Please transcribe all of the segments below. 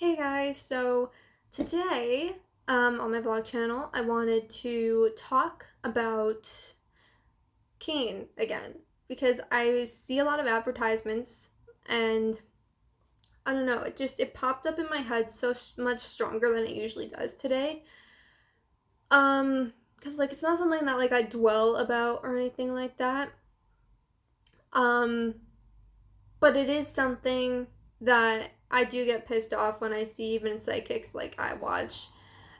Hey guys, so today on my vlog channel, I wanted to talk about Keen again because I see a lot of advertisements and I don't know, it popped up in my head so much stronger than it usually does today. Because it's not something that I dwell about or anything like that. Um, but it is something that I do get pissed off when I see even psychics I watch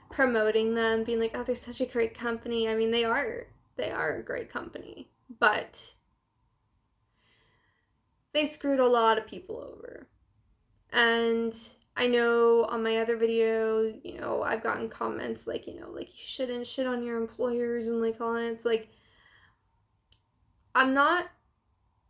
promoting them, being like, "Oh, they're such a great company." I mean, they are a great company, but they screwed a lot of people over. And I know on my other video, I've gotten comments like you shouldn't shit on your employers and all that. It's like I'm not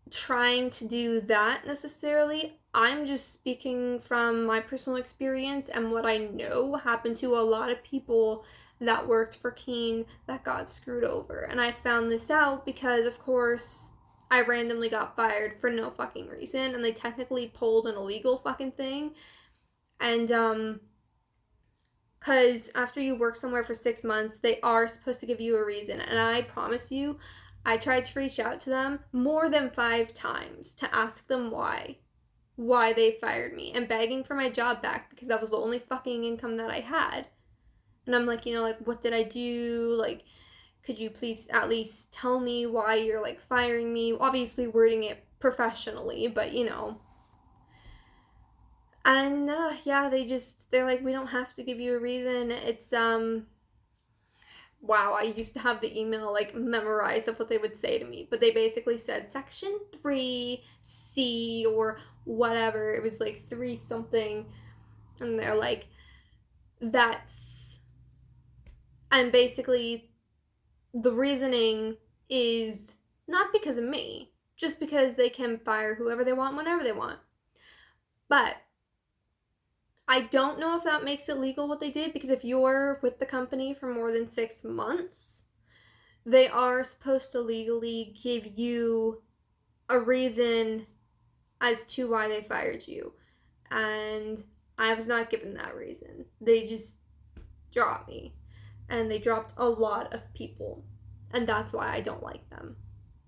trying to do that necessarily. I'm just speaking from my personal experience and what I know happened to a lot of people that worked for Keen that got screwed over. And I found this out because, of course, I randomly got fired for no fucking reason, and they technically pulled an illegal fucking thing. And, because after you work somewhere for 6 months, they are supposed to give you a reason. And I promise you, I tried to reach out to them more than 5 times to ask them why they fired me, and begging for my job back because that was the only fucking income that I had. And I'm like, what did I do? Could you please at least tell me why you're firing me? Obviously, wording it professionally, but And yeah, they're like, we don't have to give you a reason. It's wow, I used to have the email memorized of what they would say to me, but they basically said section 3C or whatever. It was 3 something, and they're like, that's, and basically the reasoning is not because of me, just because they can fire whoever they want whenever they want. But I don't know if that makes it legal what they did, because if you're with the company for more than 6 months, they are supposed to legally give you a reason as to why they fired you. And I was not given that reason. They just dropped me. And they dropped a lot of people. And that's why I don't like them.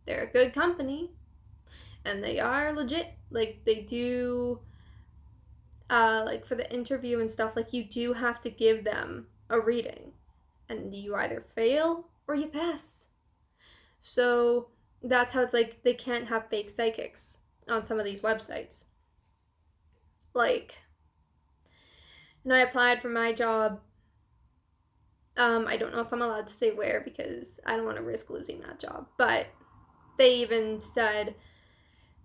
They're a good company. And they are legit. They do, for the interview and stuff, you do have to give them a reading. And you either fail or you pass. So that's how it's they can't have fake psychics on some of these websites. And I applied for my job. I don't know if I'm allowed to say where because I don't want to risk losing that job. But they even said,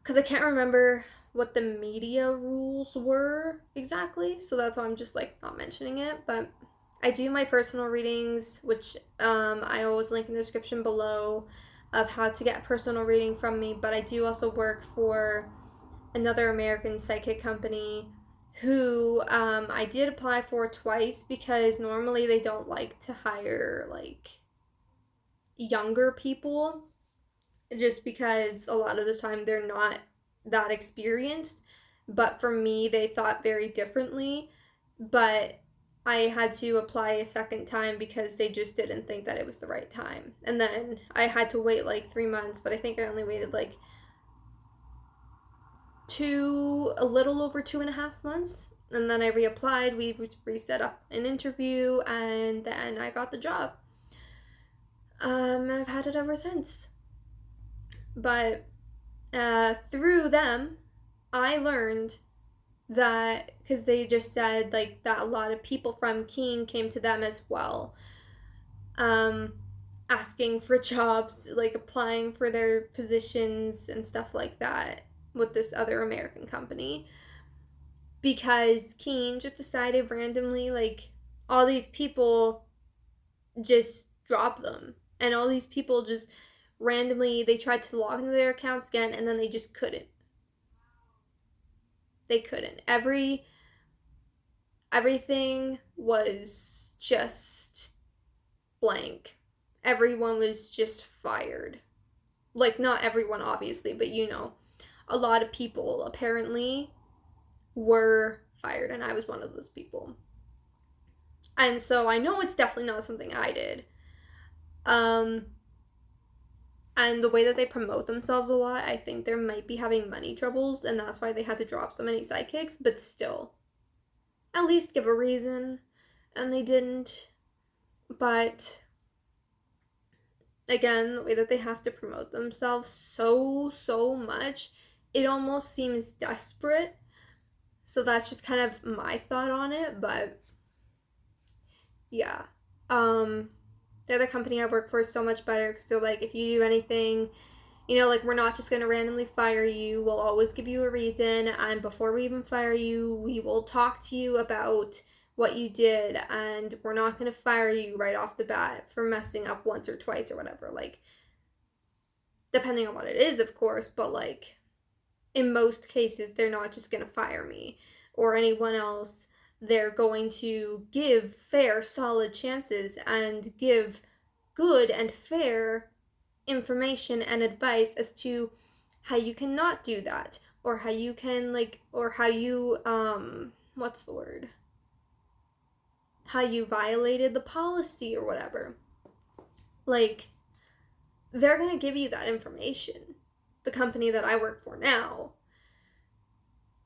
because I can't remember what the media rules were exactly, so that's why I'm just not mentioning it. But I do my personal readings, which I always link in the description below of how to get a personal reading from me. But I do also work for another American psychic company who I did apply for twice, because normally they don't like to hire younger people, just because a lot of the time they're not that experienced. But for me, they thought very differently. But I had to apply a second time because they just didn't think that it was the right time. And then I had to wait 3 months, but I think I only waited a little over 2.5 months. And then I reapplied. We reset up an interview, and then I got the job. And I've had it ever since. But through them, I learned that, because they just said that a lot of people from Keen came to them as well, asking for jobs, applying for their positions and stuff like that with this other American company, because Keen just decided randomly all these people just drop them, and all these people just randomly, they tried to log into their accounts again, and then they just couldn't. They couldn't. Everything was just blank. Everyone was just fired. Not everyone, obviously, but a lot of people apparently were fired, and I was one of those people. And so I know it's definitely not something I did. And the way that they promote themselves a lot, I think they might be having money troubles, and that's why they had to drop so many sidekicks, but still, at least give a reason. And they didn't. But again, the way that they have to promote themselves so much, it almost seems desperate. So that's just kind of my thought on it. But yeah, the other company I work for is so much better, because they're like, if you do anything, you know, like, we're not just going to randomly fire you. We'll always give you a reason. And before we even fire you, we will talk to you about what you did. And we're not going to fire you right off the bat for messing up once or twice or whatever. Like, depending on what it is, of course. But, like, in most cases, they're not just going to fire me or anyone else. They're going to give fair, solid chances and give good and fair information and advice as to how you cannot do that, or how you can, like, or how you what's the word, how you violated the policy or whatever. Like, they're gonna give you that information. The company that I work for now,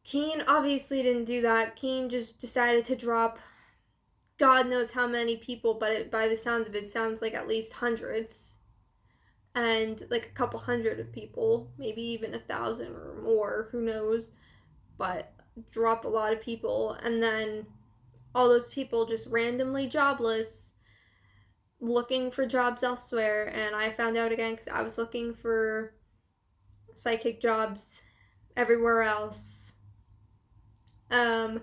Keen obviously didn't do that. Keen just decided to drop God knows how many people, but by the sounds of it, sounds like at least hundreds. And like a couple hundred of people, maybe even 1,000 or more, who knows, but drop a lot of people, and then all those people just randomly jobless, looking for jobs elsewhere. And I found out again because I was looking for psychic jobs everywhere else, and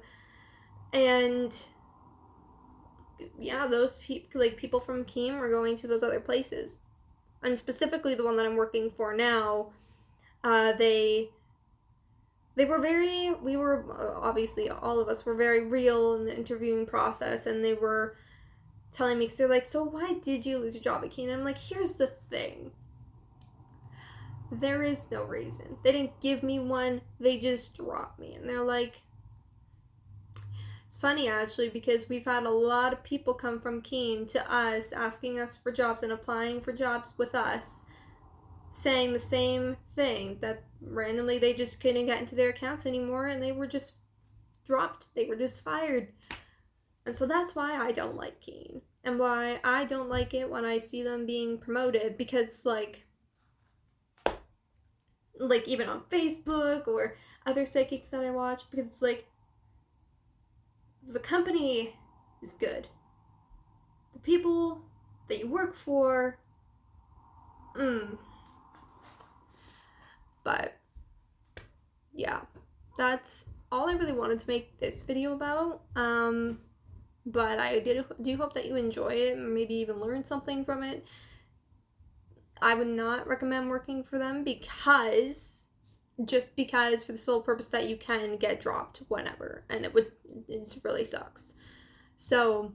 yeah, those people from Keem were going to those other places. And specifically the one that I'm working for now, we were obviously, all of us were very real in the interviewing process, and they were telling me, because they're like, so why did you lose your job at Keen? I'm like, here's the thing. There is no reason. They didn't give me one, they just dropped me. And they're like, it's funny actually, because we've had a lot of people come from Keen to us, asking us for jobs and applying for jobs with us, saying the same thing, that randomly they just couldn't get into their accounts anymore and they were just dropped. They were just fired. And so that's why I don't like Keen, and why I don't like it when I see them being promoted, because like even on Facebook or other psychics that I watch, because it's like, the company is good. The people that you work for, But yeah, that's all I really wanted to make this video about. But I do hope that you enjoy it, maybe even learn something from it. I would not recommend working for them, because for the sole purpose that you can get dropped whenever, and it really sucks. So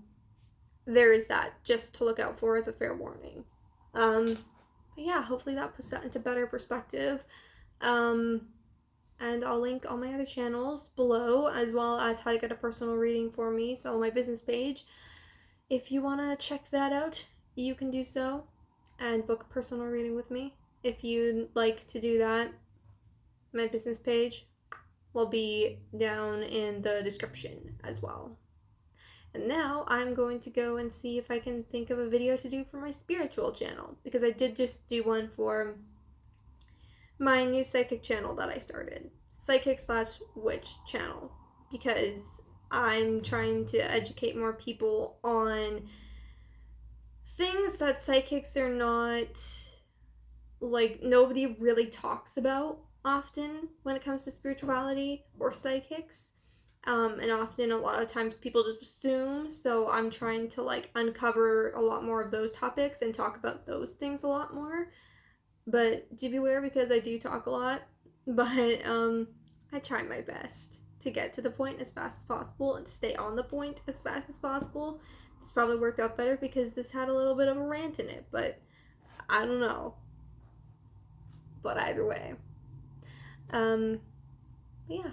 there is that, just to look out for as a fair warning. But yeah, hopefully that puts that into better perspective. And I'll link all my other channels below, as well as how to get a personal reading for me, so my business page. If you want to check that out, you can do so and book a personal reading with me. If you'd like to do that, my business page will be down in the description as well. And now I'm going to go and see if I can think of a video to do for my spiritual channel, because I did just do one for my new psychic channel that I started, psychic/witch channel, because I'm trying to educate more people on things that psychics are not, like, nobody really talks about often when it comes to spirituality or psychics. And often, a lot of times, people just assume. So I'm trying to like uncover a lot more of those topics and talk about those things a lot more. But do beware, because I do talk a lot. But I try my best to get to the point as fast as possible and stay on the point as fast as possible. This probably worked out better because this had a little bit of a rant in it, but I don't know. But either way. But yeah.